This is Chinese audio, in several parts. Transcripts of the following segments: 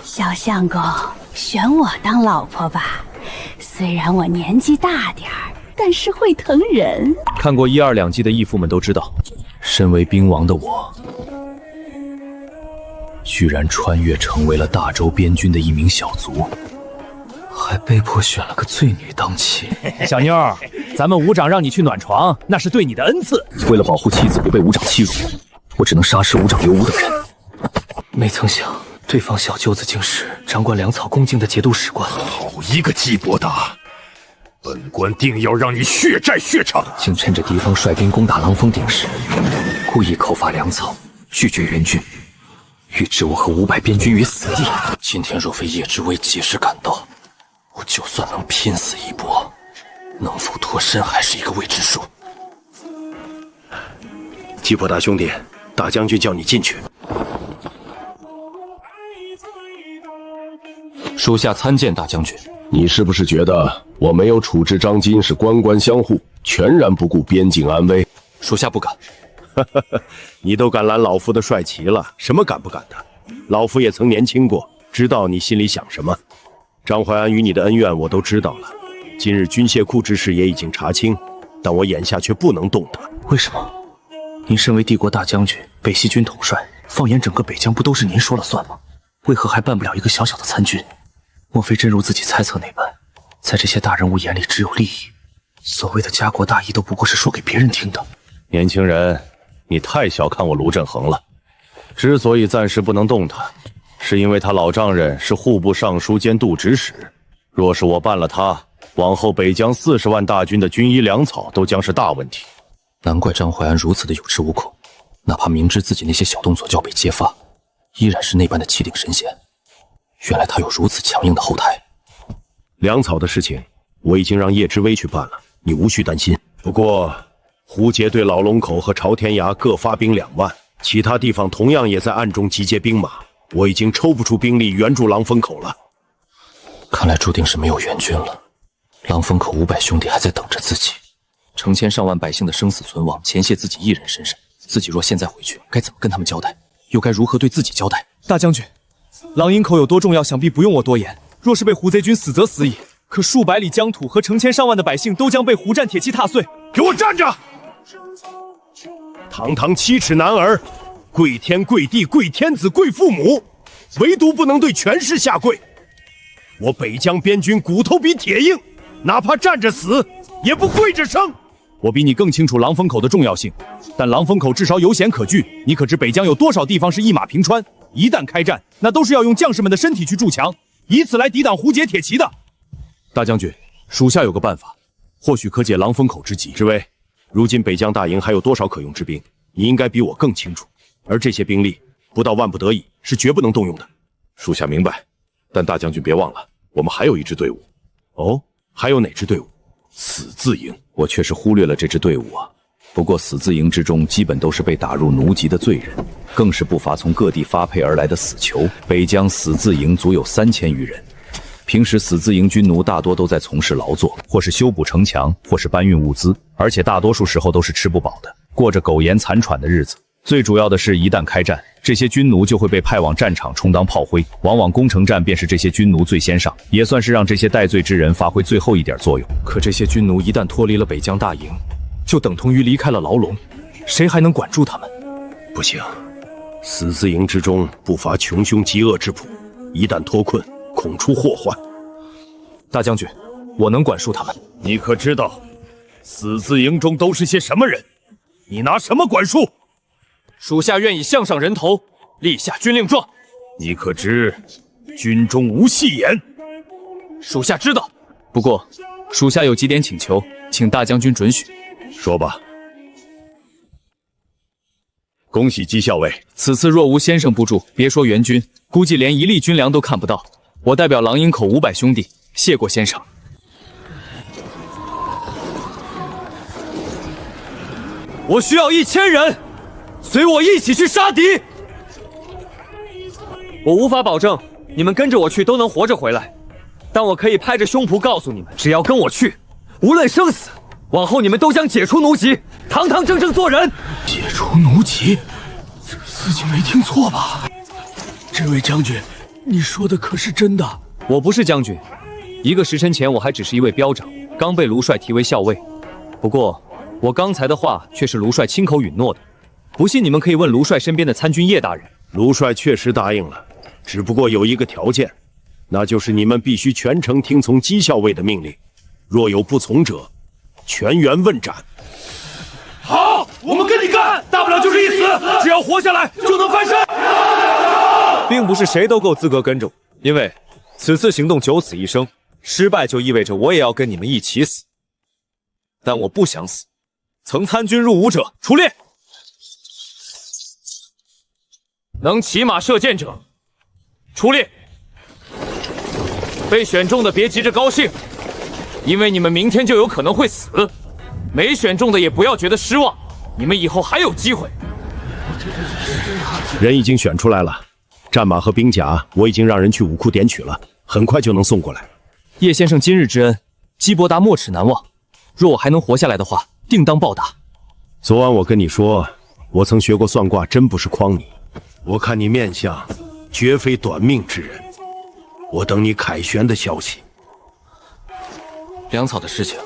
小相公，选我当老婆吧。虽然我年纪大点儿，但是会疼人。看过1、2两季的义父们都知道，身为兵王的我，居然穿越成为了大周边军的一名小卒，还被迫选了个罪女当妻。小妞儿，咱们伍长让你去暖床，那是对你的恩赐。为了保护妻子不被伍长欺辱，我只能杀死伍长刘武等人。没曾想，对方小舅子竟是掌管粮草攻境的节度使官。好一个季伯达！本官定要让你血债血偿！竟趁着敌方率兵攻打狼峰顶时，故意扣发粮草，拒绝援军，欲置我和500边军于死地。今天若非叶之威及时赶到，我就算能拼死一搏，能否脱身还是一个未知数。季伯达兄弟，大将军叫你进去。属下参见大将军。你是不是觉得我没有处置张金是官官相护，全然不顾边境安危？属下不敢。你都敢拦老夫的帅旗了，什么敢不敢的？老夫也曾年轻过，知道你心里想什么。张怀安与你的恩怨我都知道了，今日军械库之事也已经查清，但我眼下却不能动他。为什么？您身为帝国大将军，北西军统帅，放眼整个北疆，不都是您说了算吗？为何还办不了一个小小的参军？莫非真如自己猜测那般，在这些大人物眼里只有利益？所谓的家国大义都不过是说给别人听的。年轻人，你太小看我卢振衡了。之所以暂时不能动他，是因为他老丈人是户部尚书兼度指使。若是我办了他，往后北疆40万大军的军衣粮草都将是大问题。难怪张怀安如此的有恃无恐，哪怕明知自己那些小动作就要被揭发，依然是那般的气定神闲。原来他有如此强硬的后台。粮草的事情我已经让叶之威去办了，你无需担心。不过胡杰对老龙口和朝天崖各发兵2万，其他地方同样也在暗中集结兵马，我已经抽不出兵力援助狼风口了。看来注定是没有援军了。狼风口500兄弟还在等着自己，成千上万百姓的生死存亡牵系自己一人身上，自己若现在回去，该怎么跟他们交代？又该如何对自己交代？大将军，狼营口有多重要，想必不用我多言。若是被胡贼军死则死矣，可数百里疆土和成千上万的百姓都将被胡战铁骑踏碎。给我站着！堂堂7尺男儿，跪天跪地跪天子跪父母，唯独不能对权势下跪。我北疆边军骨头比铁硬，哪怕站着死也不跪着生。我比你更清楚狼风口的重要性，但狼风口至少有险可据。你可知北疆有多少地方是一马平川？一旦开战，那都是要用将士们的身体去筑墙，以此来抵挡胡杰铁骑的。大将军，属下有个办法，或许可解狼风口之急。之威，如今北疆大营还有多少可用之兵？你应该比我更清楚。而这些兵力，不到万不得已，是绝不能动用的。属下明白，但大将军别忘了，我们还有一支队伍。哦，还有哪支队伍？死字营。我确实忽略了这支队伍啊。不过死字营之中基本都是被打入奴籍的罪人，更是不乏从各地发配而来的死囚。北疆死字营足有3000余人。平时死字营军奴大多都在从事劳作，或是修补城墙，或是搬运物资，而且大多数时候都是吃不饱的，过着苟延残喘的日子。最主要的是，一旦开战，这些军奴就会被派往战场充当炮灰，往往攻城战便是这些军奴最先上，也算是让这些戴罪之人发挥最后一点作用。可这些军奴一旦脱离了北疆大营，就等同于离开了牢笼，谁还能管住他们？不行，死字营之中不乏穷凶极恶之仆，一旦脱困，恐出祸患。大将军，我能管束他们。你可知道，死字营中都是些什么人？你拿什么管束？属下愿以项上人头立下军令状。你可知军中无戏言？属下知道，不过属下有几点请求，请大将军准许。说吧。恭喜姬校尉，此次若无先生不助，别说援军，估计连1粒军粮都看不到。我代表狼营口500兄弟，谢过先生。我需要1000人，随我一起去杀敌。我无法保证你们跟着我去都能活着回来，但我可以拍着胸脯告诉你们，只要跟我去，无论生死，往后你们都将解除奴籍，堂堂正正做人。解除奴籍？自己没听错吧？这位将军，你说的可是真的？我不是将军，1个时辰前我还只是一位标长，刚被卢帅提为校尉。不过我刚才的话却是卢帅亲口允诺的，不信你们可以问卢帅身边的参军叶大人。卢帅确实答应了，只不过有一个条件，那就是你们必须全程听从姬校尉的命令，若有不从者，全员问斩。好，我们跟你干，大不了就是一死，只要活下来就能翻身。并不是谁都够资格跟着我，因为此次行动九死一生，失败就意味着我也要跟你们一起死。但我不想死，曾参军入伍者出列，能骑马射箭者出列。被选中的别急着高兴，因为你们明天就有可能会死。没选中的也不要觉得失望，你们以后还有机会。人已经选出来了，战马和兵甲我已经让人去武库点取了，很快就能送过来。叶先生今日之恩，姬伯达没齿难忘。若我还能活下来的话，定当报答。昨晚我跟你说，我曾学过算卦，真不是诓你。我看你面相，绝非短命之人。我等你凯旋的消息。粮草的事情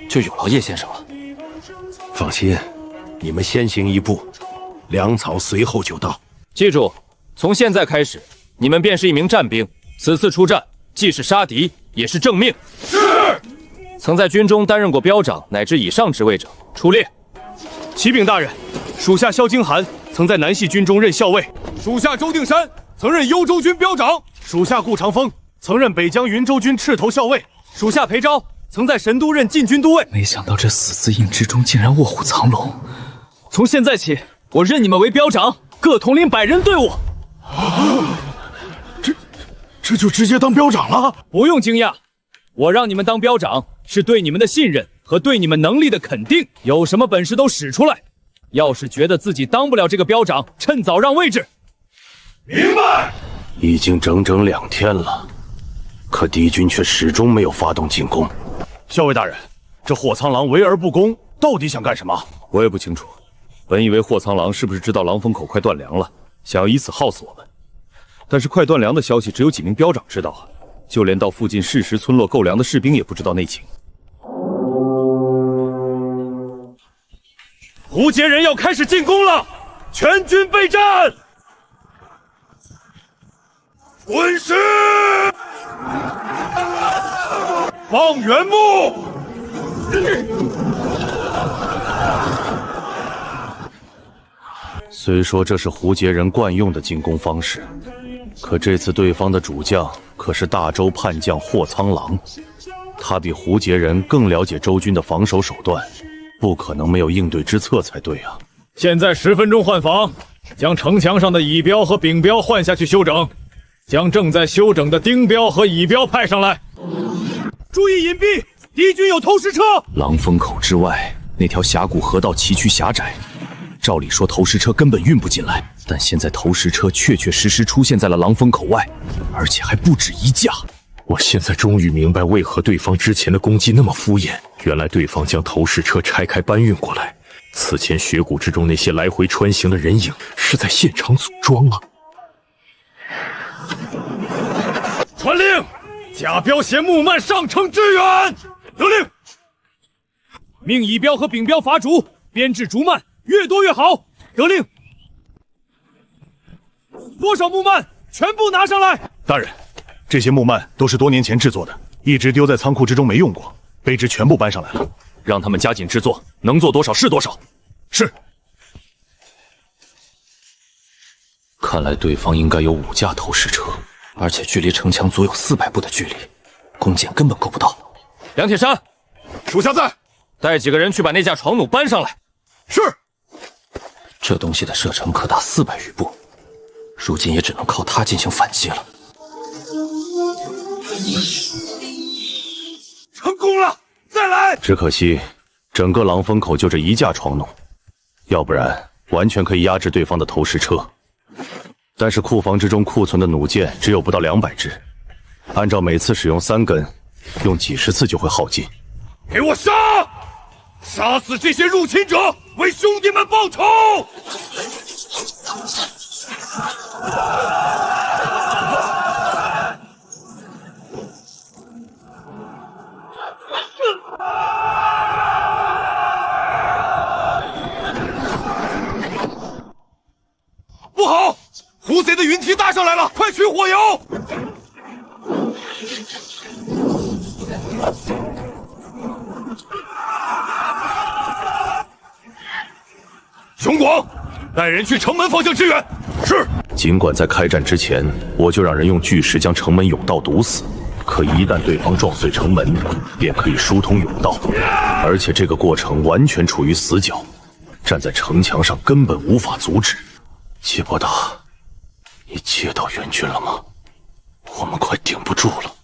就有劳叶先生了。放心，你们先行一步，粮草随后就到。记住，从现在开始，你们便是一名战兵。此次出战，既是杀敌，也是正命。是。曾在军中担任过标长乃至以上职位者出列。启禀大人，属下萧京寒曾在南系军中任校尉，属下周定山曾任幽州军标长，属下顾长风曾任北疆云州军斥头校尉，属下裴昭曾在神都任禁军都尉。没想到这死字印之中竟然卧虎藏龙。从现在起，我任你们为标长，各统领100人队伍。这就直接当标长了？不用惊讶，我让你们当标长，是对你们的信任和对你们能力的肯定。有什么本事都使出来。要是觉得自己当不了这个标长，趁早让位置。明白。已经整整2天了，可敌军却始终没有发动进攻。校尉大人，这霍苍狼围而不攻，到底想干什么？我也不清楚。本以为霍苍狼是不是知道狼风口快断粮了，想要以此耗死我们。但是快断粮的消息只有几名标长知道，就连到附近适时村落购粮的士兵也不知道内情。胡杰人要开始进攻了，全军备战！滚石，放原木。虽说这是胡杰人惯用的进攻方式，可这次对方的主将可是大周叛将霍苍狼，他比胡杰人更了解周军的防守手段，不可能没有应对之策才对啊！现在10分钟换防，将城墙上的乙标和丙标换下去休整，将正在休整的丁标和乙标派上来。注意隐蔽，敌军有投石车。狼风口之外那条峡谷河道崎岖狭窄，照理说投石车根本运不进来，但现在投石车确确实实出现在了狼风口外，而且还不止1架。我现在终于明白为何对方之前的攻击那么敷衍，原来对方将投石车拆开搬运过来，此前雪谷之中那些来回穿行的人影是在现场组装啊！传令，甲标携木幔上城支援。得令，命乙标和丙标伐竹，编制竹幔，越多越好。得令，多少木幔全部拿上来。大人，这些木幔都是多年前制作的，一直丢在仓库之中没用过，卑职全部搬上来了。让他们加紧制作，能做多少是多少。是。看来对方应该有5架投石车，而且距离城墙足有400步的距离，弓箭根本够不到。梁铁山，属下在。带几个人去把那架床弩搬上来。是。这东西的射程可达400余步，如今也只能靠它进行反击了。成功了，再来！只可惜，整个狼风口就这1架床弩，要不然完全可以压制对方的投石车。但是库房之中库存的弩箭只有不到200支，按照每次使用3根，用几十次就会耗尽。给我杀！杀死这些入侵者，为兄弟们报仇！拉上来了，快取火油！熊广，带人去城门方向支援。是。尽管在开战之前，我就让人用巨石将城门甬道堵死，可一旦对方撞碎城门，便可以疏通甬道，而且这个过程完全处于死角，站在城墙上根本无法阻止。接伯达，你接到援军了吗？我们快顶不住了。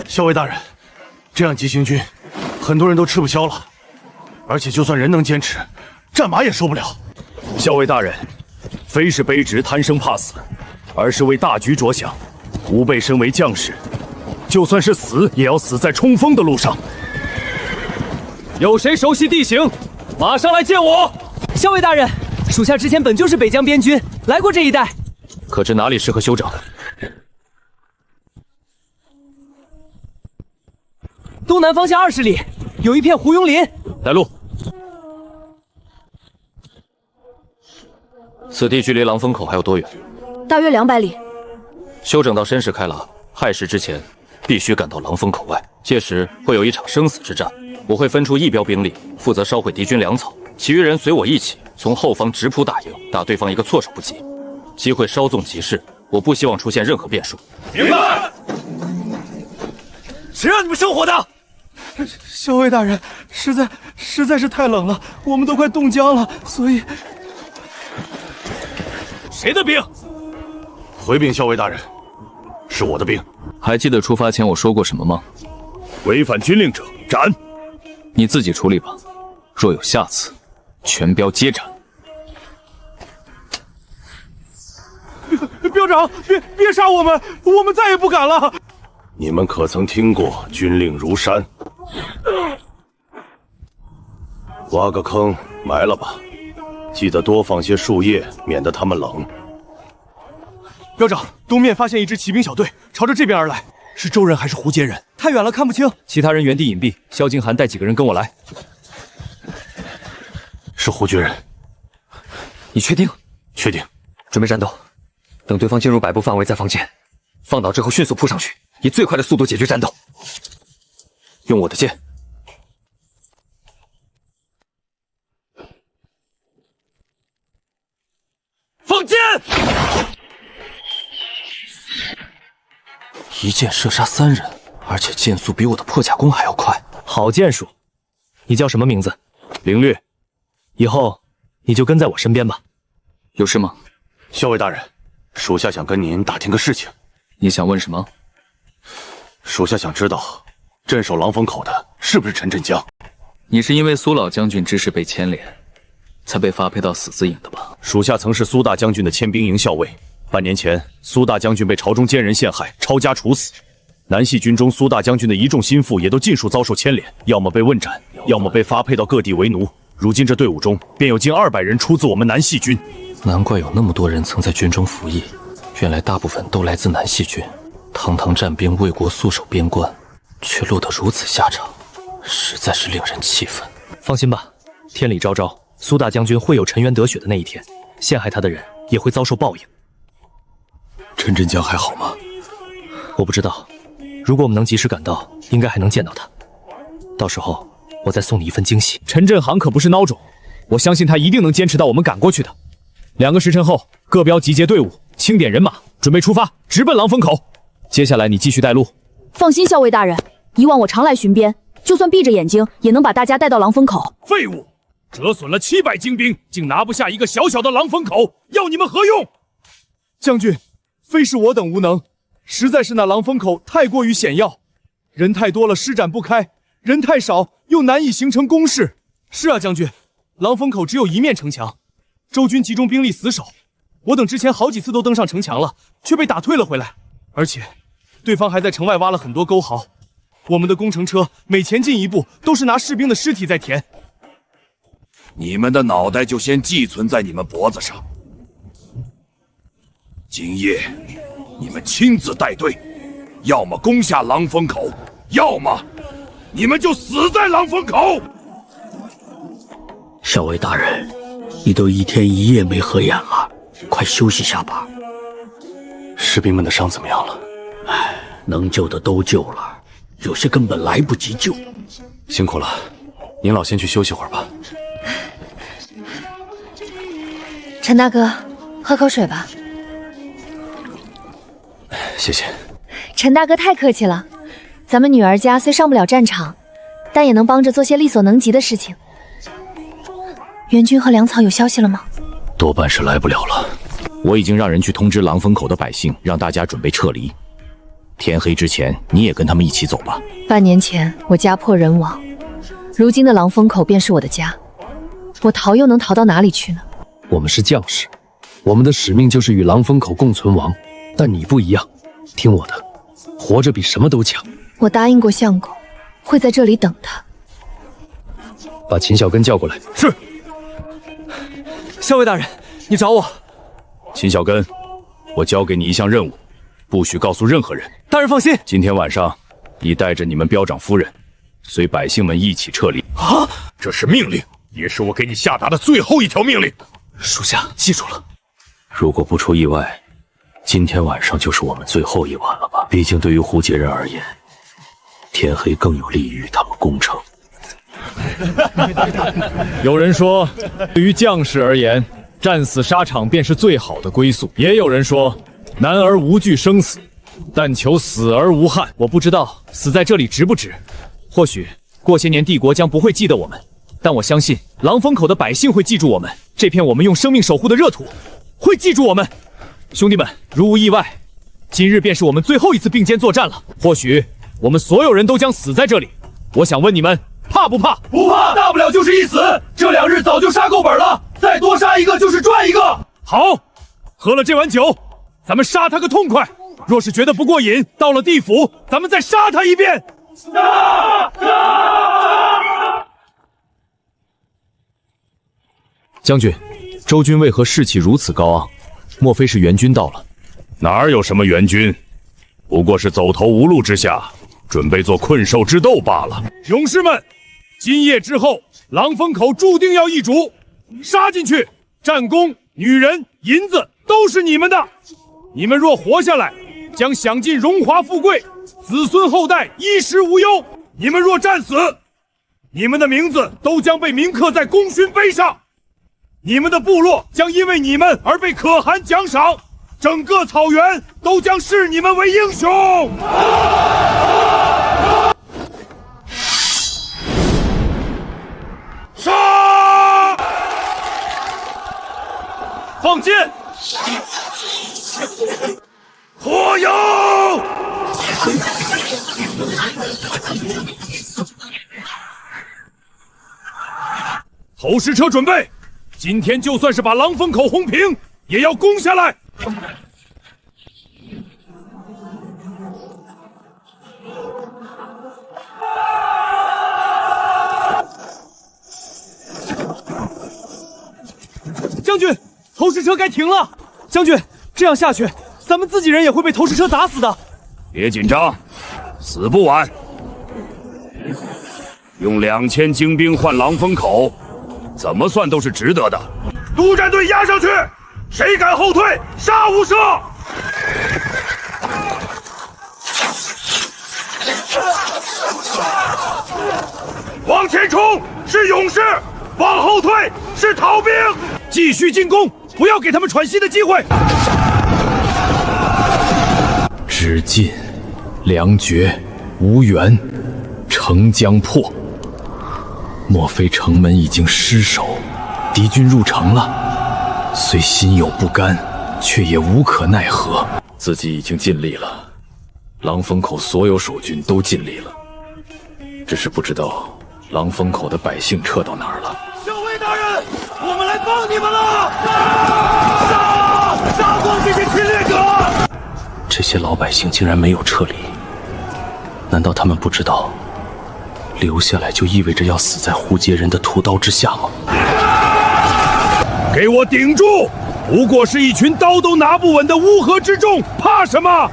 校尉大人，这样急行军，很多人都吃不消了，而且就算人能坚持，战马也受不了。校尉大人，非是卑职贪生怕死，而是为大局着想。吾辈身为将士，就算是死，也要死在冲锋的路上。有谁熟悉地形？马上来见我！校尉大人，属下之前本就是北疆边军，来过这一带。可知哪里适合休整？东南方向20里，有一片胡庸林。带路。此地距离狼风口还有多远？大约200里。休整到申时开朗，亥时之前，必须赶到狼风口外。届时会有一场生死之战，我会分出一标兵力，负责烧毁敌军粮草，其余人随我一起从后方直扑大营，打对方一个措手不及。机会稍纵即逝，我不希望出现任何变数。明白。谁让你们生火的？校尉大人，实在是太冷了，我们都快冻僵了，所以。谁的兵？回禀校尉大人，是我的兵。还记得出发前我说过什么吗？违反军令者斩。你自己处理吧。若有下次，全标皆斩。标长，别杀我们，我们再也不敢了。你们可曾听过军令如山？挖个坑埋了吧，记得多放些树叶，免得他们冷。标长，东面发现一支骑兵小队，朝着这边而来，是周人还是胡杰人？太远了，看不清。其他人原地隐蔽，萧金寒带几个人跟我来。是胡军人。你确定？确定。准备战斗，等对方进入100步范围再放箭，放倒之后迅速扑上去，以最快的速度解决战斗。用我的剑。放箭！一箭射杀3人，而且箭速比我的破甲弓还要快。好剑术。你叫什么名字？凌略。以后你就跟在我身边吧。有事吗？校尉大人，属下想跟您打听个事情。你想问什么？属下想知道，镇守狼风口的是不是陈振江？你是因为苏老将军之事被牵连，才被发配到死字营的吧？属下曾是苏大将军的牵兵营校尉。半年前，苏大将军被朝中奸人陷害，抄家处死。南系军中苏大将军的一众心腹也都尽数遭受牵连，要么被问斩，要么被发配到各地为奴。如今这队伍中便有近200人出自我们南系军。难怪有那么多人曾在军中服役，原来大部分都来自南系军。堂堂战兵为国戍守边关，却落得如此下场，实在是令人气愤。放心吧，天理昭昭，苏大将军会有沉冤得雪的那一天，陷害他的人也会遭受报应。陈振江还好吗？我不知道，如果我们能及时赶到，应该还能见到他。到时候我再送你一份惊喜。陈振航可不是孬种，我相信他一定能坚持到我们赶过去的。2个时辰后，各标集结队伍，清点人马，准备出发，直奔狼风口。接下来你继续带路。放心，校尉大人，以往我常来巡边，就算闭着眼睛，也能把大家带到狼风口。废物，折损了700精兵，竟拿不下一个小小的狼风口，要你们何用？将军，非是我等无能，实在是那狼风口太过于险要，人太多了施展不开，人太少又难以形成攻势。是啊，将军，狼风口只有一面城墙，周军集中兵力死守，我等之前好几次都登上城墙了，却被打退了回来，而且对方还在城外挖了很多沟壕，我们的工程车每前进一步都是拿士兵的尸体在填。你们的脑袋就先寄存在你们脖子上。今夜你们亲自带队，要么攻下狼风口，要么你们就死在狼风口。校尉大人，你都1天1夜没合眼了，快休息下吧。士兵们的伤怎么样了？唉，能救的都救了，有些根本来不及救。辛苦了，您老先去休息会儿吧。陈大哥，喝口水吧。谢谢。陈大哥太客气了，咱们女儿家虽上不了战场，但也能帮着做些力所能及的事情。援军和粮草有消息了吗？多半是来不了了。我已经让人去通知狼风口的百姓，让大家准备撤离。天黑之前，你也跟他们一起走吧。半年前我家破人亡，如今的狼风口便是我的家，我逃又能逃到哪里去呢？我们是将士，我们的使命就是与狼风口共存亡。但你不一样，听我的，活着比什么都强。我答应过相公，会在这里等他。把秦小根叫过来。是。校尉大人，你找我。秦小根，我交给你一项任务，不许告诉任何人。大人放心，今天晚上，你带着你们彪长夫人，随百姓们一起撤离。啊！这是命令，也是我给你下达的最后一条命令。属下记住了。如果不出意外，今天晚上就是我们最后一晚了吧？毕竟对于胡杰人而言，天黑更有利于他们攻城。有人说，对于将士而言，战死沙场便是最好的归宿；也有人说，男儿无惧生死，但求死而无憾。我不知道死在这里值不值，或许过些年帝国将不会记得我们，但我相信狼风口的百姓会记住我们，这片我们用生命守护的热土会记住我们。兄弟们，如无意外，今日便是我们最后一次并肩作战了。或许我们所有人都将死在这里。我想问你们，怕不怕？不怕，大不了就是一死。这2日早就杀够本了，再多杀一个就是赚一个。好，喝了这碗酒，咱们杀他个痛快。若是觉得不过瘾，到了地府，咱们再杀他一遍。将军，周军为何士气如此高昂？莫非是援军到了？哪有什么援军，不过是走投无路之下，准备做困兽之斗罢了。勇士们，今夜之后，狼风口注定要易主，杀进去，战功、女人、银子都是你们的。你们若活下来，将享尽荣华富贵，子孙后代衣食无忧；你们若战死，你们的名字都将被铭刻在功勋碑上。你们的部落将因为你们而被可汗奖赏，整个草原都将视你们为英雄。杀！放箭！火药！投石车准备！今天就算是把狼风口轰平，也要攻下来！将军，投石车该停了。将军，这样下去，咱们自己人也会被投石车砸死的。别紧张，死不晚。用2000精兵换狼风口，怎么算都是值得的。督战队压上去，谁敢后退，杀无赦！往前冲是勇士，往后退是逃兵。继续进攻，不要给他们喘息的机会。只尽粮绝，无援，城将破。莫非城门已经失守，敌军入城了？虽心有不甘，却也无可奈何。自己已经尽力了，狼风口所有守军都尽力了，只是不知道狼风口的百姓撤到哪儿了。校尉大人，我们来帮你们了！杀光这些侵略者！这些老百姓竟然没有撤离，难道他们不知道留下来就意味着要死在胡杰人的屠刀之下吗？给我顶住！不过是一群刀都拿不稳的乌合之众，怕什么？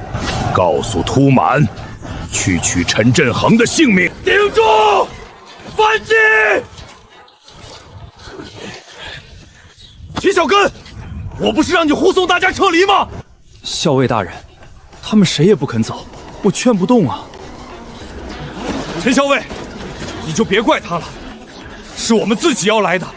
告诉突满，去取陈振恒的性命！顶住！反击！秦小根，我不是让你护送大家撤离吗？校尉大人，他们谁也不肯走，我劝不动啊。陈校尉，你就别怪他了，是我们自己要来的。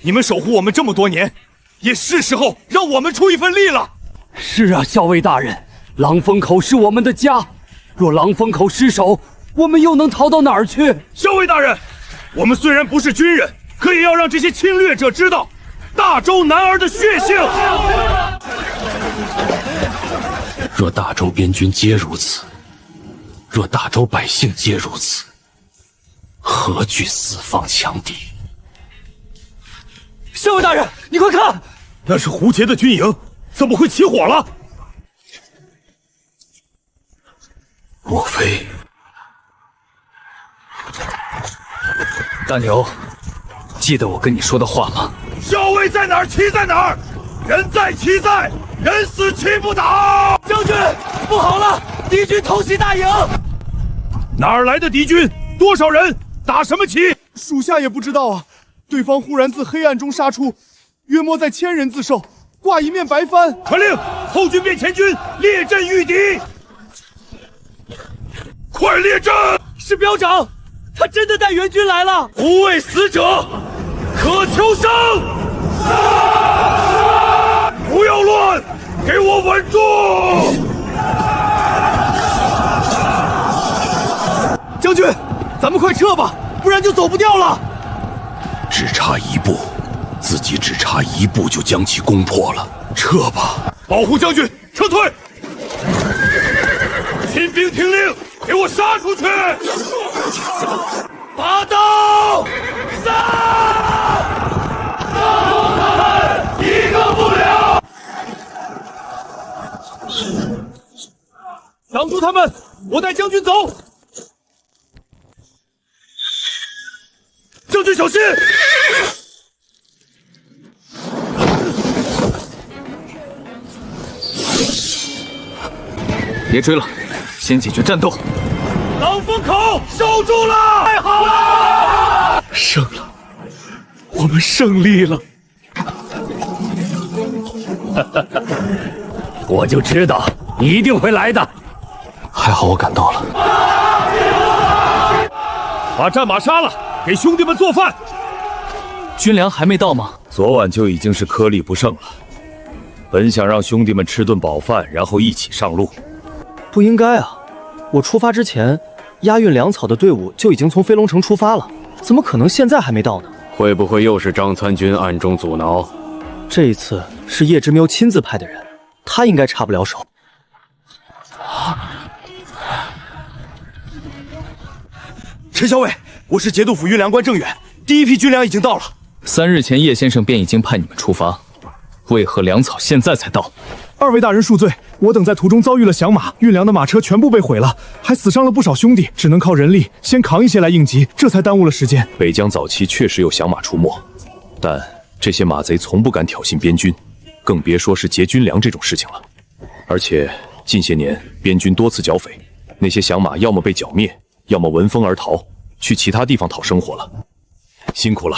你们守护我们这么多年，也是时候让我们出一份力了。是啊，校尉大人，狼风口是我们的家，若狼风口失守，我们又能逃到哪儿去？校尉大人，我们虽然不是军人，可也要让这些侵略者知道大周男儿的血性。若大周边军皆如此，若大周百姓皆如此，何惧四方强敌？校尉大人，你快看，那是胡杰的军营，怎么会起火了？莫非大牛，记得我跟你说的话吗？校尉在哪儿，旗在哪儿，人在旗在，人死旗不倒。将军，不好了，敌军偷袭大营。哪儿来的敌军？多少人？打什么旗？属下也不知道啊。对方忽然自黑暗中杀出，约莫在1000人自受，挂一面白帆。传令，后军变前军，列阵御敌。快列阵！是彪长，他真的带援军来了。不畏死者，可求生。不要乱，给我稳住！将军，咱们快撤吧，不然就走不掉了。只差一步，自己只差一步就将其攻破了。撤吧，保护将军，撤退！亲兵听令，给我杀出去！拔刀！杀！挡住他们，一个不留！挡住他们，我带将军走。将军小心！别追了，先解决战斗。狼风口守住了！太好了！胜了，我们胜利了！我就知道你一定会来的。还好我赶到了。把战马杀了，给兄弟们做饭。军粮还没到吗？昨晚就已经是颗粒不剩了。本想让兄弟们吃顿饱饭，然后一起上路。不应该啊！我出发之前，押运粮草的队伍就已经从飞龙城出发了，怎么可能现在还没到呢？会不会又是张参军暗中阻挠？这一次是叶之喵亲自派的人，他应该插不了手。陈校尉，我是节度府运粮官郑远，第一批军粮已经到了。3日前叶先生便已经派你们出发，为何粮草现在才到？二位大人恕罪，我等在途中遭遇了响马，运粮的马车全部被毁了，还死伤了不少兄弟，只能靠人力先扛一些来应急，这才耽误了时间。北疆早期确实有响马出没，但这些马贼从不敢挑衅边军，更别说是劫军粮这种事情了。而且近些年边军多次剿匪，那些响马要么被剿灭，要么闻风而逃，去其他地方讨生活了。辛苦了，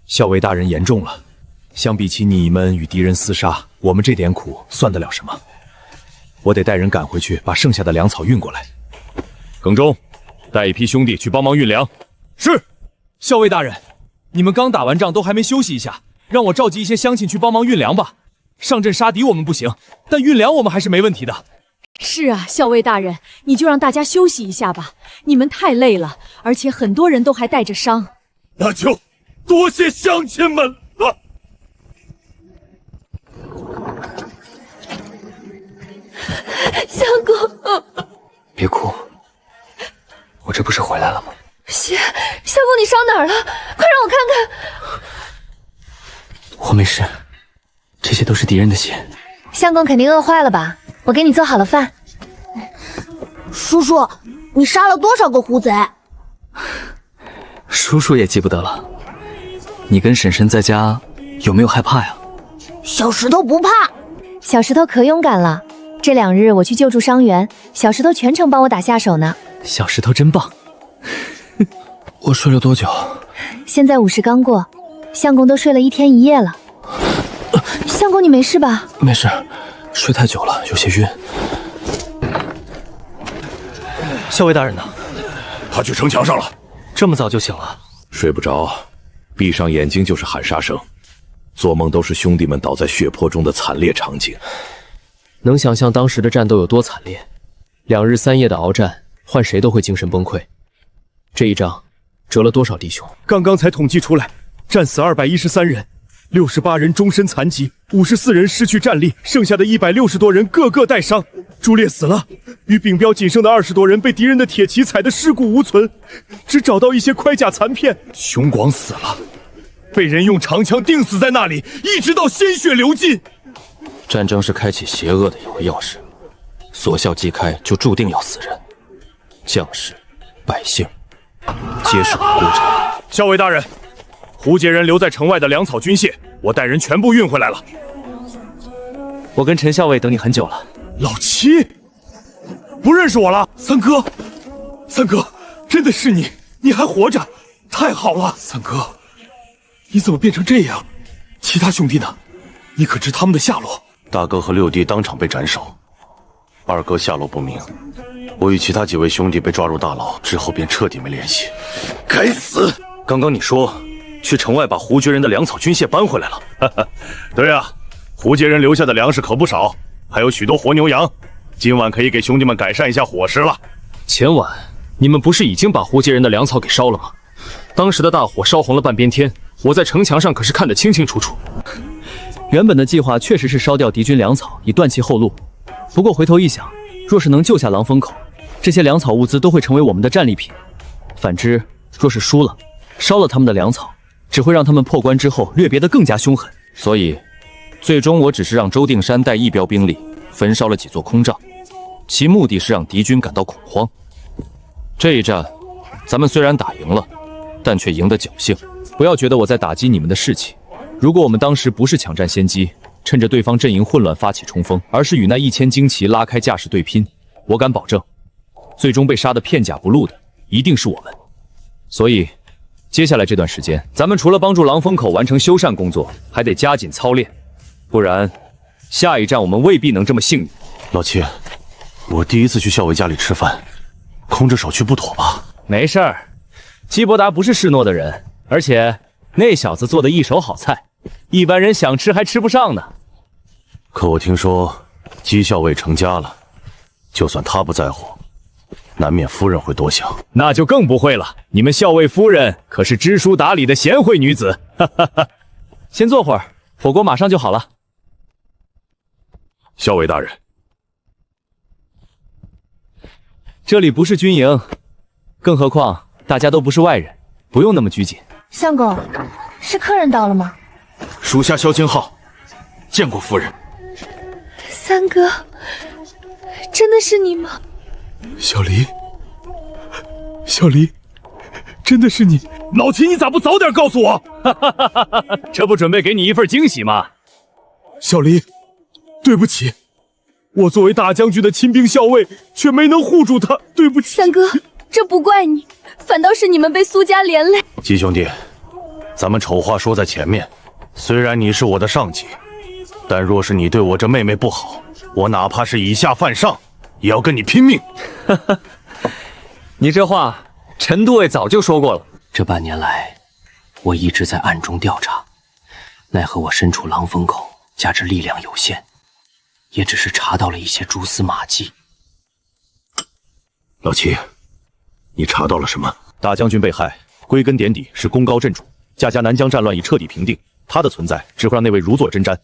校尉大人言重了。相比起你们与敌人厮杀，我们这点苦算得了什么？我得带人赶回去，把剩下的粮草运过来。耿忠，带一批兄弟去帮忙运粮。是，校尉大人，你们刚打完仗都还没休息一下，让我召集一些乡亲去帮忙运粮吧。上阵杀敌我们不行，但运粮我们还是没问题的。是啊，校尉大人，你就让大家休息一下吧，你们太累了，而且很多人都还带着伤。那就多谢乡亲们了。相公，别哭，我这不是回来了吗？相公，你伤哪儿了？快让我看看。我没事，这些都是敌人的血。相公肯定饿坏了吧？我给你做好了饭。叔叔，你杀了多少个狐贼？叔叔也记不得了。你跟婶婶在家有没有害怕呀？小石头不怕，小石头可勇敢了。这2日我去救助伤员，小石头全程帮我打下手呢。小石头真棒。我睡了多久？现在午时刚过，相公都睡了1天1夜了。相公，你没事吧？没事，睡太久了，有些晕。校尉大人呢？他去城墙上了。这么早就醒了？睡不着，闭上眼睛就是喊杀声，做梦都是兄弟们倒在血泊中的惨烈场景。能想象当时的战斗有多惨烈，2日3夜的鏖战，换谁都会精神崩溃。这一仗折了多少弟兄？刚刚才统计出来，战死213人，68人终身残疾，54人失去战力，剩下的160多人个个带伤。朱烈死了，与丙彪仅剩的20多人被敌人的铁骑踩得尸骨无存，只找到一些盔甲残片。熊广死了，被人用长枪钉死在那里，一直到鲜血流尽。战争是开启邪恶的一个钥匙，锁校即开就注定要死人，将士、百姓皆是无辜者。校尉大人，胡杰人留在城外的粮草军械，我带人全部运回来了。我跟陈校尉等你很久了。老七，不认识我了？三哥，三哥，真的是你，你还活着，太好了！三哥，你怎么变成这样？其他兄弟呢？你可知他们的下落？大哥和六弟当场被斩首，二哥下落不明。我与其他几位兄弟被抓入大牢之后，便彻底没联系。该死！刚刚你说去城外把胡绝人的粮草军械搬回来了。哈哈，对啊，胡杰人留下的粮食可不少，还有许多活牛羊，今晚可以给兄弟们改善一下伙食了。前晚你们不是已经把胡杰人的粮草给烧了吗？当时的大火烧红了半边天，我在城墙上可是看得清清楚楚。原本的计划确实是烧掉敌军粮草，以断其后路。不过回头一想，若是能救下狼风口，这些粮草物资都会成为我们的战利品。反之，若是输了，烧了他们的粮草，只会让他们破关之后掠别得更加凶狠。所以，最终我只是让周定山带一标兵力焚烧了几座空帐，其目的是让敌军感到恐慌。这一战，咱们虽然打赢了，但却赢得侥幸。不要觉得我在打击你们的士气。如果我们当时不是抢占先机，趁着对方阵营混乱发起冲锋，而是与那1000精骑拉开架势对拼，我敢保证，最终被杀得片甲不露的一定是我们。所以，接下来这段时间，咱们除了帮助狼风口完成修缮工作，还得加紧操练，不然下一站我们未必能这么幸运。老七，我第一次去校尉家里吃饭，空着手去不妥吧？没事儿，基伯达不是示弱的人，而且那小子做的一手好菜，一般人想吃还吃不上呢。可我听说姬校尉成家了，就算他不在乎，难免夫人会多想。那就更不会了，你们校尉夫人可是知书达理的贤惠女子。哈哈哈。先坐会儿，火锅马上就好了。校尉大人，这里不是军营，更何况大家都不是外人，不用那么拘谨。相公，是客人到了吗？属下萧清浩，见过夫人。三哥，真的是你吗？小离，小离，真的是你！老秦，你咋不早点告诉我？这不准备给你一份惊喜吗？小离，对不起，我作为大将军的亲兵校尉，却没能护住他，对不起。三哥，这不怪你，反倒是你们被苏家连累。姬兄弟，咱们丑话说在前面，虽然你是我的上级，但若是你对我这妹妹不好，我哪怕是以下犯上，也要跟你拼命。你这话，陈都尉早就说过了。这半年来，我一直在暗中调查，奈何我身处狼风口，加之力量有限，也只是查到了一些蛛丝马迹。老七，你查到了什么？大将军被害，归根点底是功高震主，家南疆战乱已彻底平定，他的存在只会让那位如坐针毡。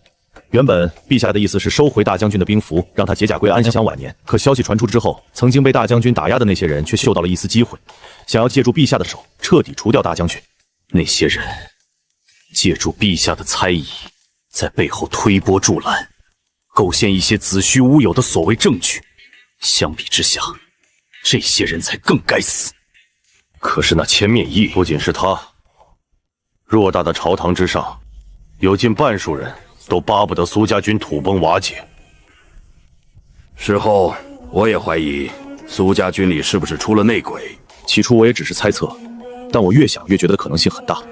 原本陛下的意思是收回大将军的兵符，让他解甲归安，享晚年。可消息传出之后，曾经被大将军打压的那些人却嗅到了一丝机会，想要借助陛下的手彻底除掉大将军。那些人借助陛下的猜疑，在背后推波助澜，构陷一些子虚乌有的所谓证据。相比之下，这些人才更该死。可是那千面义不仅是他，偌大的朝堂之上，有近半数人都巴不得苏家军土崩瓦解。事后我也怀疑苏家军里是不是出了内鬼。起初我也只是猜测，但我越想越觉得可能性很大。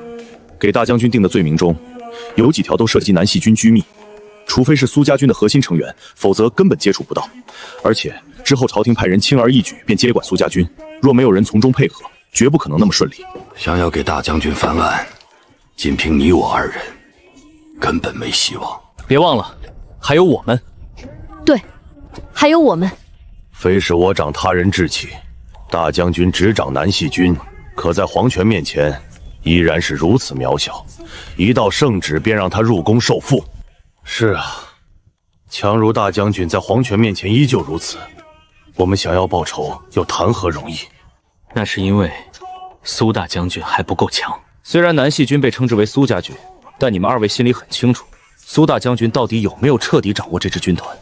给大将军定的罪名中，有几条都涉及南细军机密，除非是苏家军的核心成员，否则根本接触不到。而且之后朝廷派人轻而易举便接管苏家军，若没有人从中配合，绝不可能那么顺利。想要给大将军翻案，仅凭你我二人，根本没希望。别忘了，还有我们。对，还有我们。非是我长他人志气，大将军执掌南细军，可在皇权面前依然是如此渺小，一道圣旨便让他入宫受缚。是啊，强如大将军在皇权面前依旧如此，我们想要报仇又谈何容易？那是因为苏大将军还不够强。虽然南细军被称之为苏家军，但你们二位心里很清楚，苏大将军到底有没有彻底掌握这支军团。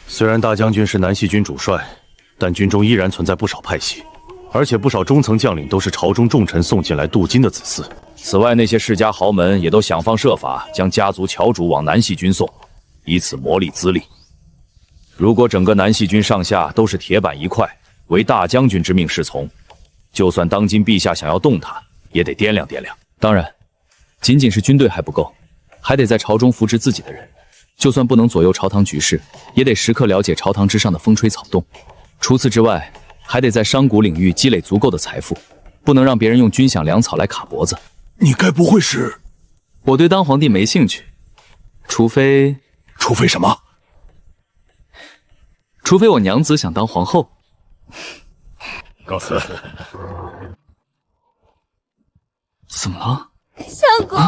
虽然大将军是南细军主帅，但军中依然存在不少派系，而且不少中层将领都是朝中重臣送进来镀金的子嗣。此外，那些世家豪门也都想方设法将家族侨主往南细军送，以此磨砺资历。如果整个南细军上下都是铁板一块，为大将军之命是从，就算当今陛下想要动他，也得掂量掂量。当然，仅仅是军队还不够，还得在朝中扶植自己的人。就算不能左右朝堂局势，也得时刻了解朝堂之上的风吹草动。除此之外，还得在商贾领域积累足够的财富，不能让别人用军饷粮草来卡脖子。你该不会是……我对当皇帝没兴趣，除非什么？除非我娘子想当皇后。告辞。怎么了？相公，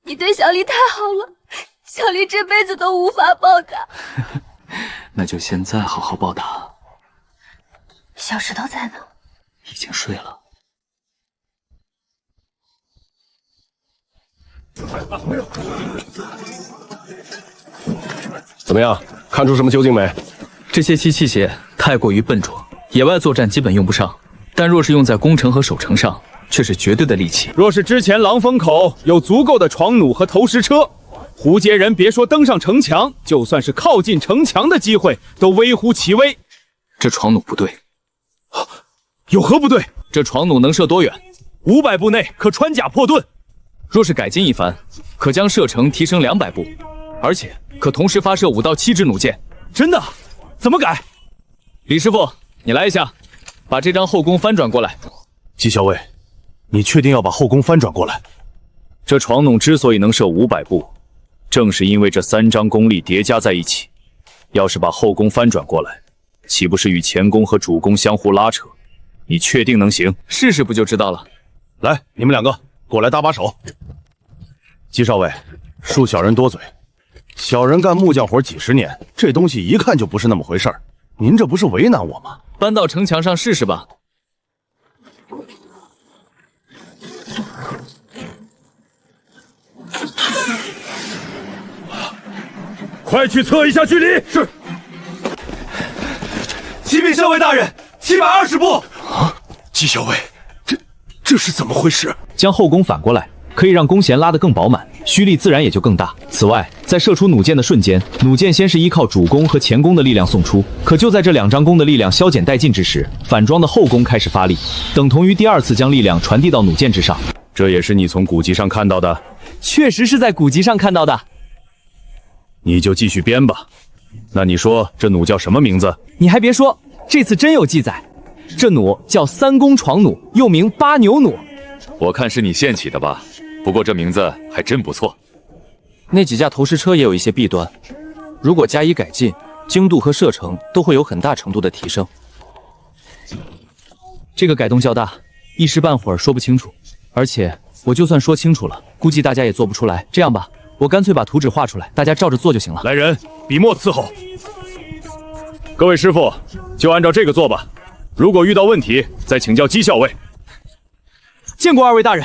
你对小丽太好了，小丽这辈子都无法报答。那就现在好好报答。小石头在呢？已经睡了。怎么样？看出什么究竟没？这些新器械太过于笨拙，野外作战基本用不上，但若是用在攻城和守城上，却是绝对的利器。若是之前狼风口有足够的床弩和投石车，胡杰人别说登上城墙，就算是靠近城墙的机会都微乎其微。这床弩不对。有何不对？这床弩能射多远？500步内可穿甲破盾。若是改进一番，可将射程提升200步，而且可同时发射5到7支弩箭。真的？怎么改？李师傅，你来一下，把这张后宫翻转过来。纪校尉，你确定要把后宫翻转过来？这床弩之所以能射500步，正是因为这3张弓力叠加在一起。要是把后宫翻转过来，岂不是与前宫和主宫相互拉扯？你确定能行？试试不就知道了。来，你们两个过来搭把手。纪少尉，恕小人多嘴。小人干木匠活几十年，这东西一看就不是那么回事儿。您这不是为难我吗？搬到城墙上试试吧。快去测一下距离。是。启禀校尉大人，720步。啊，纪校尉，这是怎么回事？将后弓反过来，可以让弓弦拉得更饱满，虚力自然也就更大。此外，在射出弩箭的瞬间，弩箭先是依靠主弓和前弓的力量送出，可就在这2张弓的力量消减殆尽之时，反装的后弓开始发力，等同于第2次将力量传递到弩箭之上。这也是你从古籍上看到的？确实是在古籍上看到的。你就继续编吧。那你说这弩叫什么名字？你还别说，这次真有记载。这弩叫3弓床弩，又名8牛弩。我看是你现起的吧？不过这名字还真不错。那几架投石车也有一些弊端，如果加以改进，精度和射程都会有很大程度的提升。这个改动较大，一时半会儿说不清楚，而且我就算说清楚了，估计大家也做不出来。这样吧，我干脆把图纸画出来，大家照着做就行了。来人，笔墨伺候。各位师傅，就按照这个做吧。如果遇到问题，再请教姬校尉。见过2位大人。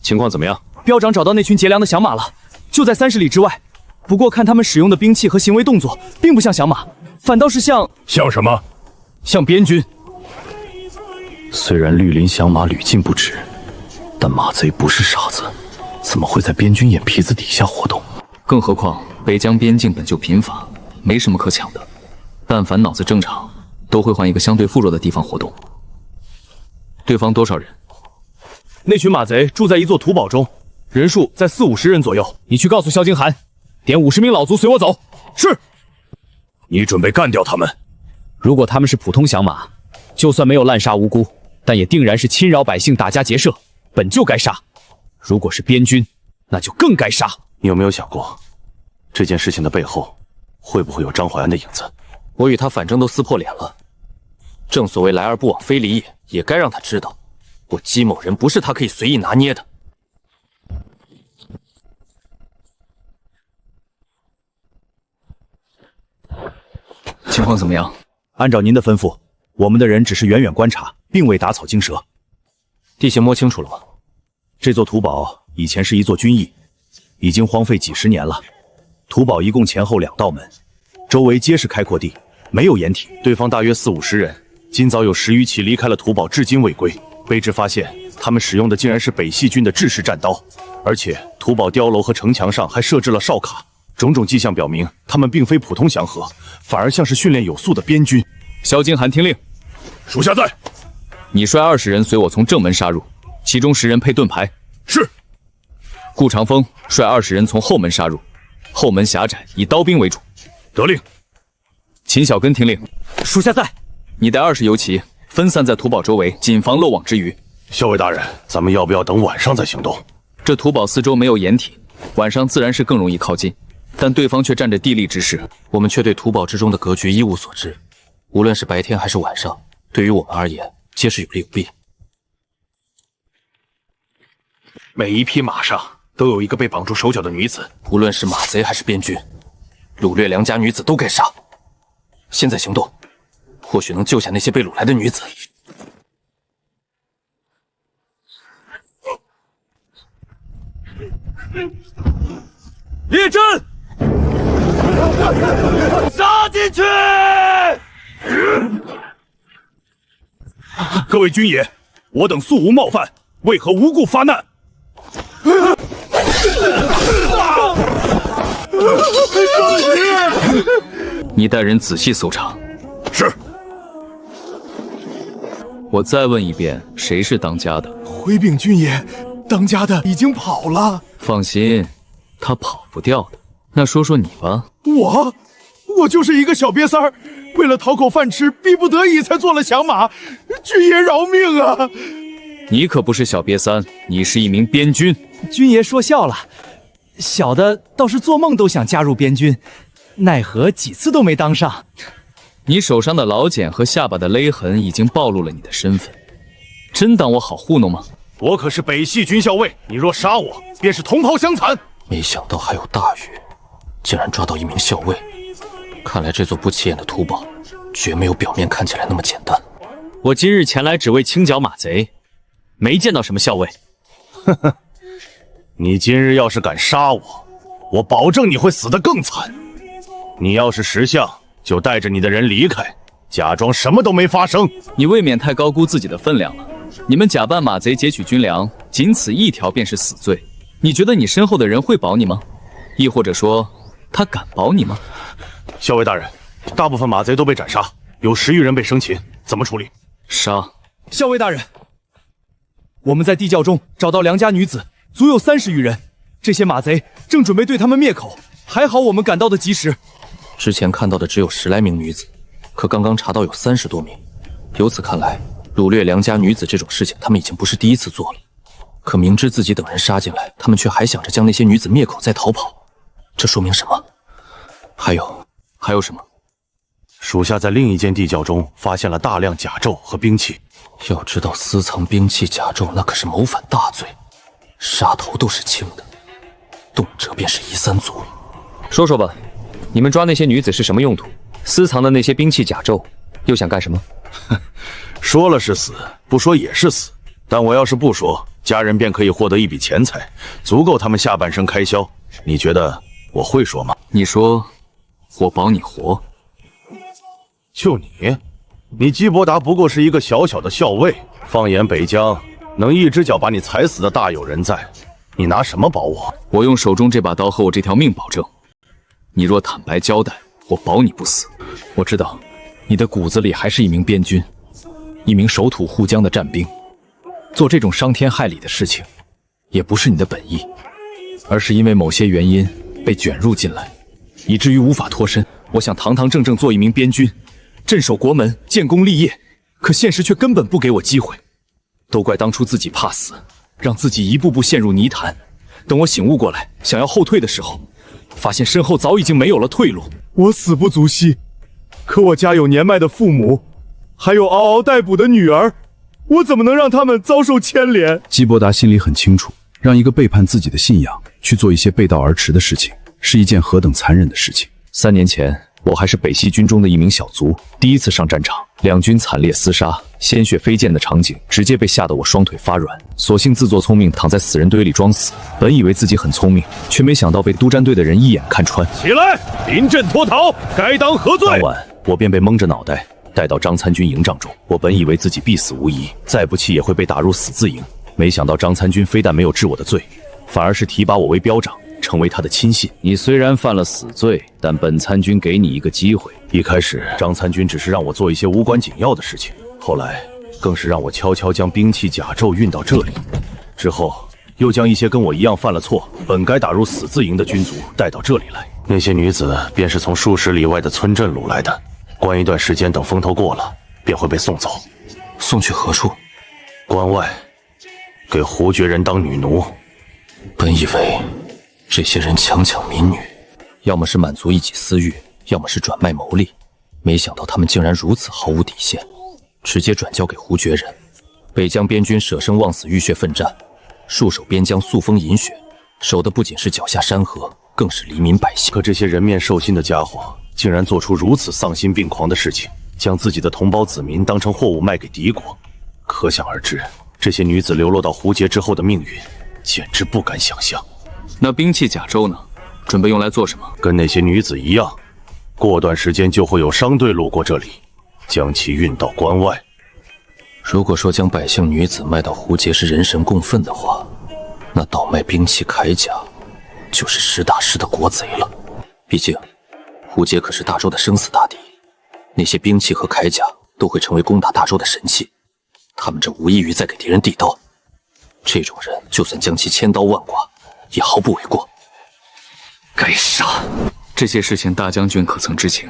情况怎么样？彪长找到那群劫粮的响马了，就在30里之外。不过看他们使用的兵器和行为动作，并不像响马，反倒是像什么？像边军。虽然绿林响马屡禁不止，但马贼不是傻子，怎么会在边军眼皮子底下活动？更何况北疆边境本就贫乏，没什么可抢的。但凡脑子正常，都会换一个相对富弱的地方活动。对方多少人？那群马贼住在一座土堡中，人数在40-50人左右。你去告诉萧景寒，点50名老卒随我走。是。你准备干掉他们？如果他们是普通响马，就算没有滥杀无辜，但也定然是侵扰百姓、打家劫舍，本就该杀。如果是边军，那就更该杀。你有没有想过，这件事情的背后会不会有张怀安的影子？我与他反正都撕破脸了，正所谓来而不往非礼也，也该让他知道，我姬某人不是他可以随意拿捏的。情况怎么样？按照您的吩咐，我们的人只是远远观察，并未打草惊蛇。地形摸清楚了吗？这座土堡以前是一座军驿，已经荒废几10年了。土堡一共前后2道门，周围皆是开阔地，没有掩体。对方大约40-50人，今早有10余骑离开了土堡，至今未归。卑职发现他们使用的竟然是北系军的制式战刀，而且土堡碉楼和城墙上还设置了哨卡。种种迹象表明，他们并非普通降河，反而像是训练有素的边军。萧景寒听令，属下在。你率20人随我从正门杀入，其中10人配盾牌。是。顾长风率20人从后门杀入，后门狭窄，以刀兵为主。得令。秦小根听令，属下在。你带20游骑分散在土堡周围，谨防漏网之鱼。校尉大人，咱们要不要等晚上再行动？这土堡四周没有掩体，晚上自然是更容易靠近。但对方却占着地利之势，我们却对土堡之中的格局一无所知。无论是白天还是晚上，对于我们而言，皆是有利有弊。每一匹马上都有一个被绑住手脚的女子，无论是马贼还是边军，掳掠良家女子都该杀。现在行动，或许能救下那些被掳来的女子。列阵！杀进去！各位军爷，我等素无冒犯，为何无故发难？你带人仔细搜查。是。我再问一遍，谁是当家的？回禀军爷，当家的已经跑了。放心，他跑不掉的。那说说你吧。我就是一个小瘪三儿，为了讨口饭吃，逼不得已才做了响马。军爷饶命啊！你可不是小瘪三，你是一名边军。军爷说笑了，小的倒是做梦都想加入边军，奈何几次都没当上。你手上的老茧和下巴的勒痕已经暴露了你的身份，真当我好糊弄吗？我可是北系军校尉，你若杀我，便是同袍相残。没想到还有大雨，竟然抓到一名校尉。看来这座不起眼的土堡，绝没有表面看起来那么简单。我今日前来只为清剿马贼，没见到什么校尉。呵呵，你今日要是敢杀我，我保证你会死得更惨。你要是识相，就带着你的人离开，假装什么都没发生。你未免太高估自己的分量了。你们假扮马贼劫取军粮，仅此一条便是死罪。你觉得你身后的人会保你吗？亦或者说，他敢保你吗？校尉大人，大部分马贼都被斩杀，有10余人被生擒，怎么处理？杀。校尉大人，我们在地窖中找到良家女子，足有30余人。这些马贼正准备对他们灭口，还好我们赶到的及时。之前看到的只有10来名女子，可刚刚查到有30多名。由此看来，掳掠良家女子这种事情，他们已经不是第一次做了。可明知自己等人杀进来，他们却还想着将那些女子灭口再逃跑，这说明什么？还有什么？属下在另一间地窖中发现了大量甲胄和兵器。要知道私藏兵器甲胄，那可是谋反大罪，杀头都是轻的，动辄便是夷3族。说说吧，你们抓那些女子是什么用途？私藏的那些兵器甲胄，又想干什么？说了是死，不说也是死。但我要是不说，家人便可以获得一笔钱财，足够他们下半生开销。你觉得我会说吗？你说我保你活？就你姬伯达不过是一个小小的校尉，放眼北疆，能一只脚把你踩死的大有人在。你拿什么保我？我用手中这把刀和我这条命保证。你若坦白交代，我保你不死。我知道，你的骨子里还是一名边军，一名守土护疆的战兵。做这种伤天害理的事情，也不是你的本意，而是因为某些原因被卷入进来，以至于无法脱身。我想堂堂正正做一名边军，镇守国门，建功立业，可现实却根本不给我机会。都怪当初自己怕死，让自己一步步陷入泥潭。等我醒悟过来，想要后退的时候，发现身后早已经没有了退路。我死不足惜，可我家有年迈的父母，还有嗷嗷待哺的女儿，我怎么能让他们遭受牵连？基伯达心里很清楚，让一个背叛自己的信仰去做一些背道而驰的事情，是一件何等残忍的事情。3年前，我还是北西军中的一名小卒，第一次上战场，两军惨烈厮杀，鲜血飞溅的场景，直接被吓得我双腿发软，索性自作聪明，躺在死人堆里装死。本以为自己很聪明，却没想到被督战队的人一眼看穿。起来，临阵脱逃，该当何罪？当晚，我便被蒙着脑袋带到张参军营帐中。我本以为自己必死无疑，再不济也会被打入死字营，没想到张参军非但没有治我的罪，反而是提拔我为标长，成为他的亲信。你虽然犯了死罪，但本参军给你一个机会。一开始，张参军只是让我做一些无关紧要的事情，后来更是让我悄悄将兵器甲胄运到这里，之后又将一些跟我一样犯了错、本该打入死字营的军卒带到这里来。那些女子便是从数十里外的村镇掳来的，关一段时间，等风头过了，便会被送走。送去何处？关外，给胡觉人当女奴。本以为这些人强抢民女，要么是满足一己私欲，要么是转卖牟利，没想到他们竟然如此毫无底线，直接转交给胡觉人。北疆边军舍生忘死，浴血奋战，戍守边疆，素风饮血，守的不仅是脚下山河，更是黎民百姓。可这些人面兽心的家伙，竟然做出如此丧心病狂的事情，将自己的同胞子民当成货物卖给敌国，可想而知，这些女子流落到胡杰之后的命运，简直不敢想象。那兵器甲胄呢？准备用来做什么？跟那些女子一样，过段时间就会有商队路过这里，将其运到关外。如果说将百姓女子卖到胡杰是人神共愤的话，那倒卖兵器铠甲就是实打实的国贼了。毕竟胡杰可是大周的生死大敌，那些兵器和铠甲都会成为攻打大周的神器，他们这无异于在给敌人递刀。这种人就算将其千刀万剐，也毫不为过。该杀！这些事情大将军可曾知情？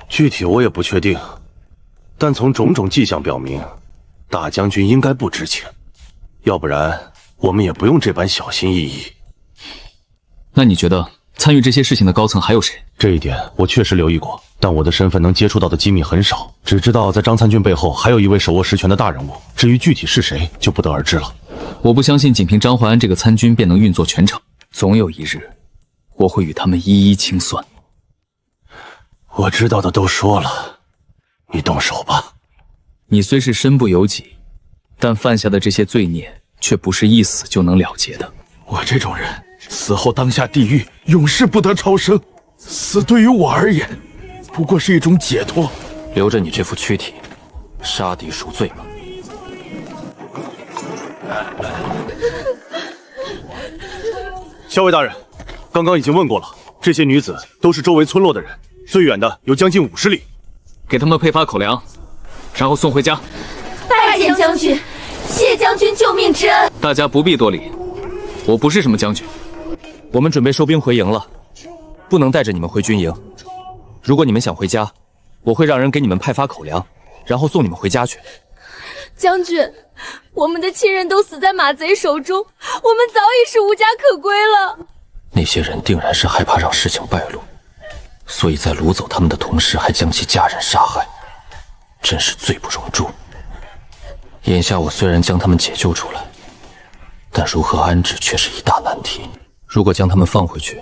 具体我也不确定，但从种种迹象表明，大将军应该不知情，要不然我们也不用这般小心翼翼。那你觉得参与这些事情的高层还有谁？这一点我确实留意过，但我的身份能接触到的机密很少，只知道在张参军背后还有一位手握实权的大人物，至于具体是谁就不得而知了。我不相信仅凭张怀安这个参军便能运作全场，总有一日我会与他们一一清算。我知道的都说了，你动手吧。你虽是身不由己，但犯下的这些罪孽却不是一死就能了结的。我这种人死后当下地狱，永世不得超生，死对于我而言不过是一种解脱。留着你这副躯体，杀敌赎罪吧。校尉大人，刚刚已经问过了，这些女子都是周围村落的人，最远的有将近50里。给他们配发口粮，然后送回家。拜见将军，谢将军救命之恩。大家不必多礼，我不是什么将军。我们准备收兵回营了，不能带着你们回军营。如果你们想回家，我会让人给你们派发口粮，然后送你们回家去。将军，我们的亲人都死在马贼手中，我们早已是无家可归了。那些人定然是害怕让事情败露，所以在掳走他们的同时，还将其家人杀害，真是罪不容诛。眼下我虽然将他们解救出来，但如何安置却是一大难题。如果将他们放回去，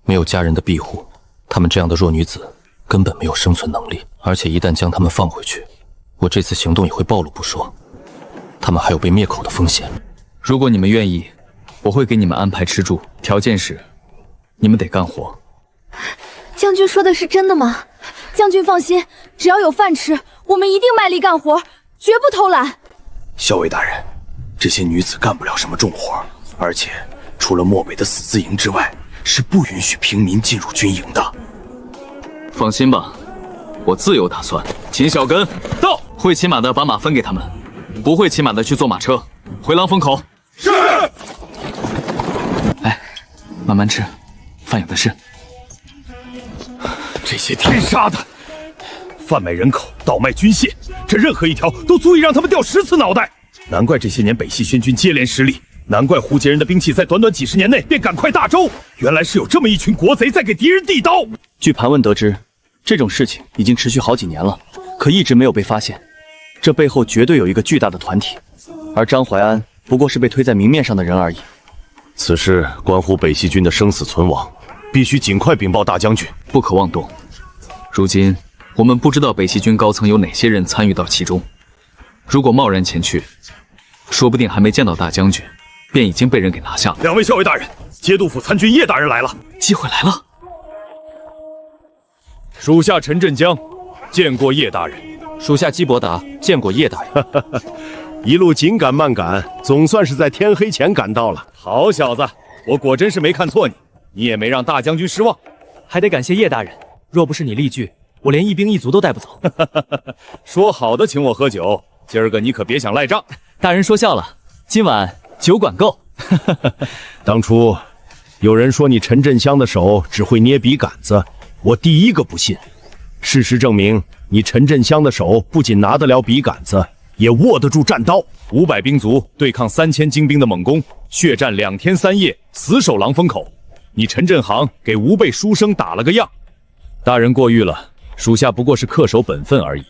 没有家人的庇护，他们这样的弱女子根本没有生存能力。而且一旦将他们放回去，我这次行动也会暴露不说，他们还有被灭口的风险。如果你们愿意，我会给你们安排吃住，条件是你们得干活。将军说的是真的吗？将军放心，只要有饭吃，我们一定卖力干活，绝不偷懒。校尉大人，这些女子干不了什么重活，而且除了漠北的死字营之外，是不允许平民进入军营的。放心吧，我自有打算。秦小根到，会骑马的把马分给他们，不会骑马的去坐马车回狼风口。是。慢慢吃，饭有的是。这些天杀的，贩卖人口、倒卖军械，这任何一条都足以让他们掉10次脑袋。难怪这些年北西宣军接连失利，难怪胡杰人的兵器在短短几10年内便赶快大周。原来是有这么一群国贼在给敌人递刀。据盘问得知，这种事情已经持续好几年了，可一直没有被发现。这背后绝对有一个巨大的团体，而张怀安不过是被推在明面上的人而已。此事关乎北西军的生死存亡，必须尽快禀报大将军，不可妄动。如今我们不知道北西军高层有哪些人参与到其中，如果贸然前去，说不定还没见到大将军，便已经被人给拿下了。2位校尉大人，节度府参军叶大人来了，机会来了。属下陈振江见过叶大人，属下姬伯达见过叶大人。一路紧赶慢赶，总算是在天黑前赶到了。好小子，我果真是没看错你，你也没让大将军失望。还得感谢叶大人，若不是你力拒，我连一兵一卒都带不走。说好的请我喝酒，今儿个你可别想赖账。大人说笑了，今晚酒管够。当初有人说你陈振香的手只会捏笔杆子，我第一个不信。事实证明，你陈振香的手不仅拿得了笔杆子，也握得住战刀。500兵卒对抗3000精兵的猛攻，血战2天3夜，死守狼风口。你陈振航给吾辈书生打了个样。大人过誉了，属下不过是恪守本分而已。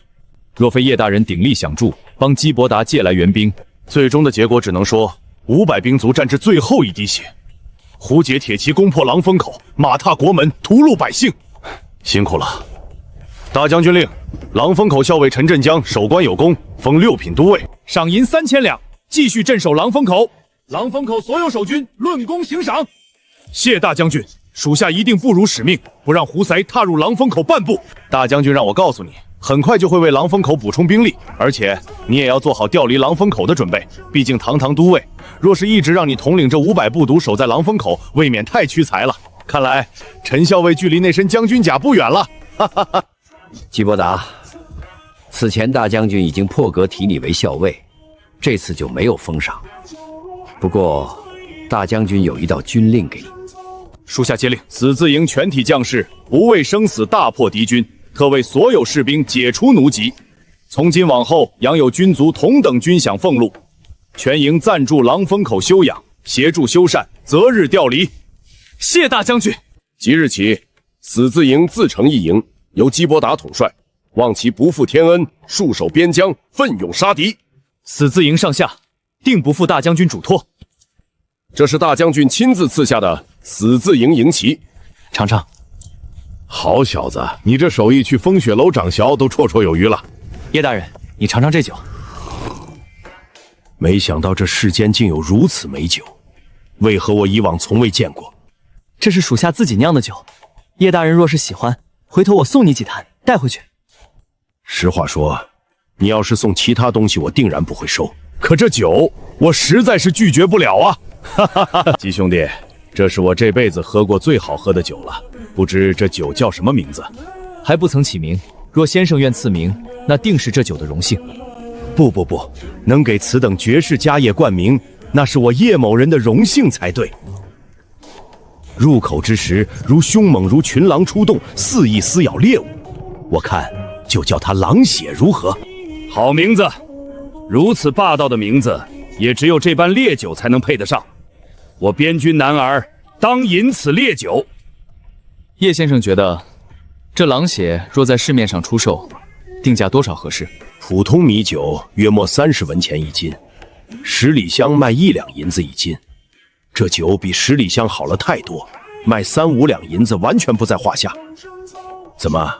若非叶大人鼎力相助，帮姬伯达借来援兵，最终的结果只能说500兵卒战至最后一滴血，胡解铁骑攻破狼风口，马踏国门，屠戮百姓，辛苦了。大将军令，狼风口校尉陈振江守关有功，封6品都尉，赏银3000两，继续镇守狼风口。狼风口所有守军论功行赏。谢大将军，属下一定不辱使命，不让胡塞踏入狼风口半步。大将军让我告诉你，很快就会为狼风口补充兵力，而且你也要做好调离狼风口的准备。毕竟堂堂都尉，若是一直让你统领这500步卒守在狼风口，未免太屈才了。看来陈校尉距离那身将军甲不远了。哈哈哈。姬伯达，此前大将军已经破格提你为校尉，这次就没有封赏。不过，大将军有一道军令给你。属下接令，死字营全体将士不畏生死大破敌军，特为所有士兵解除奴籍。从今往后，养有军卒同等军饷俸禄。全营暂驻狼风口休养，协助修缮，择日调离。谢大将军。即日起，死字营自成一营，由姬伯达统帅，望其不负天恩，戍守边疆，奋勇杀敌。死字营上下定不负大将军嘱托。这是大将军亲自赐下的死字营营旗，尝尝。好小子，你这手艺去风雪楼掌校都绰绰有余了。叶大人，你尝尝这酒。没想到这世间竟有如此美酒，为何我以往从未见过？这是属下自己酿的酒，叶大人若是喜欢，回头我送你几坛带回去。实话说，你要是送其他东西，我定然不会收。可这酒，我实在是拒绝不了啊！哈哈哈，姬兄弟，这是我这辈子喝过最好喝的酒了。不知这酒叫什么名字？还不曾起名。若先生愿赐名，那定是这酒的荣幸。不，能给此等绝世佳业冠名，那是我叶某人的荣幸才对。入口之时，如凶猛如群狼出动，肆意撕咬猎物。我看就叫它狼血如何？好名字，如此霸道的名字，也只有这般烈酒才能配得上。我边军男儿当饮此烈酒。叶先生觉得，这狼血若在市面上出售，定价多少合适？普通米酒约莫30文钱一斤，10里香卖1两银子一斤。这酒比10里香好了太多，卖3、5两银子完全不在话下。怎么，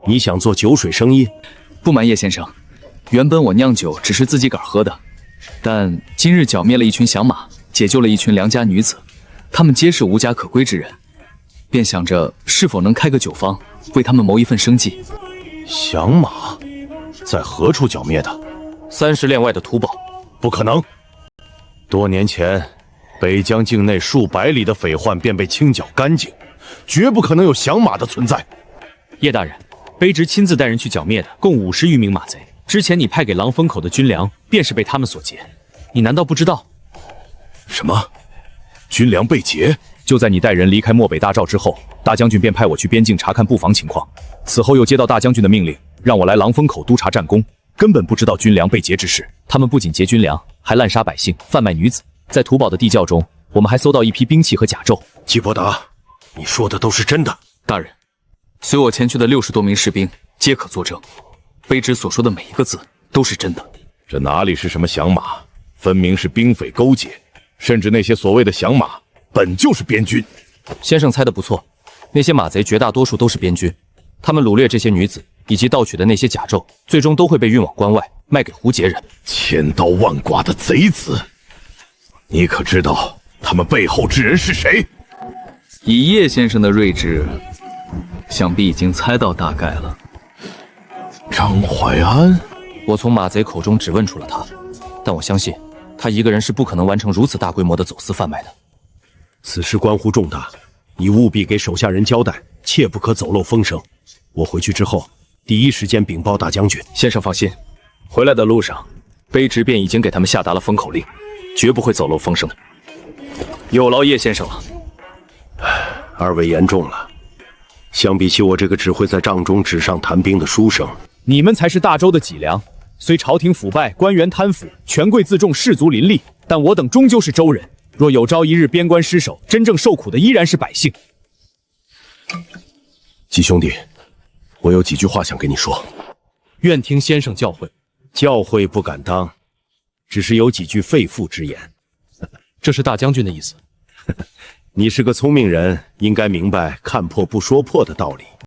你想做酒水生意？不瞒叶先生，原本我酿酒只是自己个儿喝的，但今日剿灭了一群响马，解救了一群良家女子，他们皆是无家可归之人，便想着是否能开个酒坊，为他们谋一份生计。响马在何处剿灭的？30练外的土堡。不可能，多年前北疆境内数百里的匪患便被清剿干净，绝不可能有响马的存在。叶大人，卑职亲自带人去剿灭的，共50余名马贼。之前你派给狼风口的军粮，便是被他们所劫。你难道不知道？什么？军粮被劫？就在你带人离开漠北大赵之后，大将军便派我去边境查看布防情况。此后又接到大将军的命令，让我来狼风口督察战功，根本不知道军粮被劫之事。他们不仅劫军粮，还滥杀百姓，贩卖女子。在土堡的地窖中，我们还搜到一批兵器和甲胄。季伯达，你说的都是真的？大人，随我前去的60多名士兵皆可作证，卑职所说的每一个字都是真的。这哪里是什么响马，分明是兵匪勾结，甚至那些所谓的响马本就是边军。先生猜得不错，那些马贼绝大多数都是边军，他们掳掠这些女子以及盗取的那些甲胄，最终都会被运往关外，卖给胡羯人。千刀万剐的贼子，你可知道他们背后之人是谁？以叶先生的睿智，想必已经猜到大概了。张怀安，我从马贼口中只问出了他，但我相信他一个人是不可能完成如此大规模的走私贩卖的。此事关乎重大，你务必给手下人交代，切不可走漏风声。我回去之后，第一时间禀报大将军。先生放心，回来的路上，卑职便已经给他们下达了封口令，绝不会走漏风声。有劳叶先生了。二位言重了，相比起我这个只会在帐中纸上谈兵的书生，你们才是大周的脊梁。虽朝廷腐败，官员贪腐，权贵自重，士族林立，但我等终究是周人。若有朝一日边关失守，真正受苦的依然是百姓。季兄弟，我有几句话想跟你说。愿听先生教诲。教诲不敢当，只是有几句肺腑之言。这是大将军的意思。你是个聪明人，应该明白看破不说破的道理。